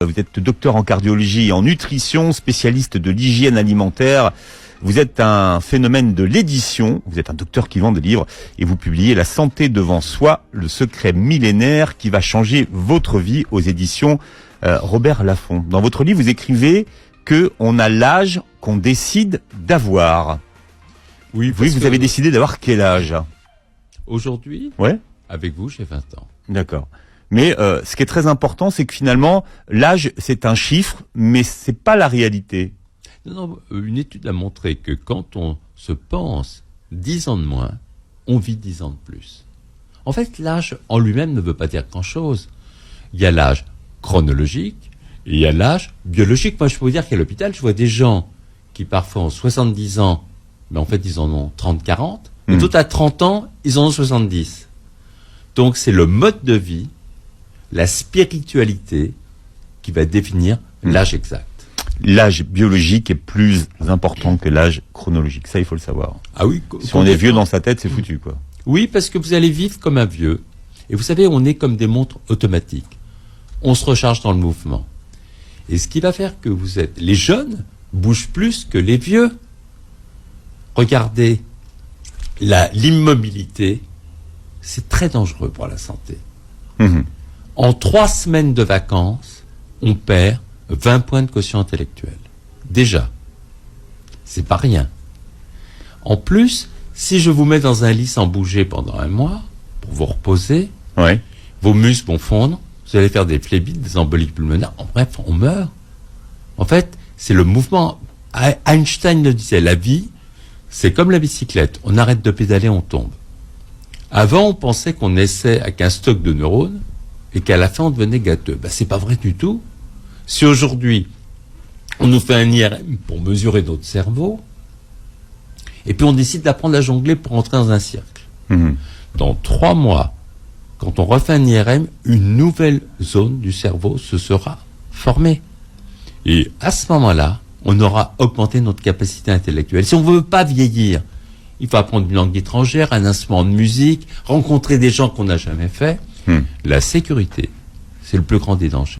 Vous êtes docteur en cardiologie et en nutrition, spécialiste de l'hygiène alimentaire. Vous êtes un phénomène de l'édition. Vous êtes un docteur qui vend des livres et vous publiez La santé devant soi, le secret millénaire qui va changer votre vie aux éditions Robert Laffont. Dans votre livre, vous écrivez que on a l'âge qu'on décide d'avoir. Oui, vous avez décidé d'avoir quel âge? Aujourd'hui, ouais, avec vous, j'ai 20 ans. D'accord. Mais ce qui est très important, c'est que finalement, l'âge, c'est un chiffre, mais c'est pas la réalité. Non, une étude a montré que quand on se pense 10 ans de moins, on vit 10 ans de plus. En fait, l'âge en lui-même ne veut pas dire grand-chose. Il y a l'âge chronologique et il y a l'âge biologique. Moi, je peux vous dire qu'à l'hôpital, je vois des gens qui parfois ont 70 ans, mais en fait, ils en ont 30-40. Et d'autres à 30 ans, ils en ont 70. Donc, c'est le mode de vie, la spiritualité qui va définir l'âge exact. L'âge biologique est plus important que l'âge chronologique. Ça, il faut le savoir. Ah oui. Si on est vieux dans sa tête, c'est foutu, quoi. Oui, parce que vous allez vivre comme un vieux. Et vous savez, on est comme des montres automatiques. On se recharge dans le mouvement. Et ce qui va faire que vous êtes... Les jeunes bougent plus que les vieux. Regardez, l'immobilité, c'est très dangereux pour la santé. En 3 semaines de vacances, on perd 20 points de quotient intellectuel. Déjà. C'est pas rien. En plus, si je vous mets dans un lit sans bouger pendant 1 mois, pour vous reposer, ouais, vos muscles vont fondre, vous allez faire des phlébites, des embolies pulmonaires, en bref, on meurt. En fait, c'est le mouvement. Einstein le disait, la vie, c'est comme la bicyclette. On arrête de pédaler, on tombe. Avant, on pensait qu'on naissait avec un stock de neurones et qu'à la fin, on devenait gâteux. Ben, c'est pas vrai du tout. Si aujourd'hui, on nous fait un IRM pour mesurer notre cerveau, et puis on décide d'apprendre à jongler pour entrer dans un cercle. Dans 3 mois, quand on refait un IRM, une nouvelle zone du cerveau se sera formée. Et à ce moment-là, on aura augmenté notre capacité intellectuelle. Si on ne veut pas vieillir, il faut apprendre une langue étrangère, un instrument de musique, rencontrer des gens qu'on n'a jamais fait. La sécurité, c'est le plus grand des dangers.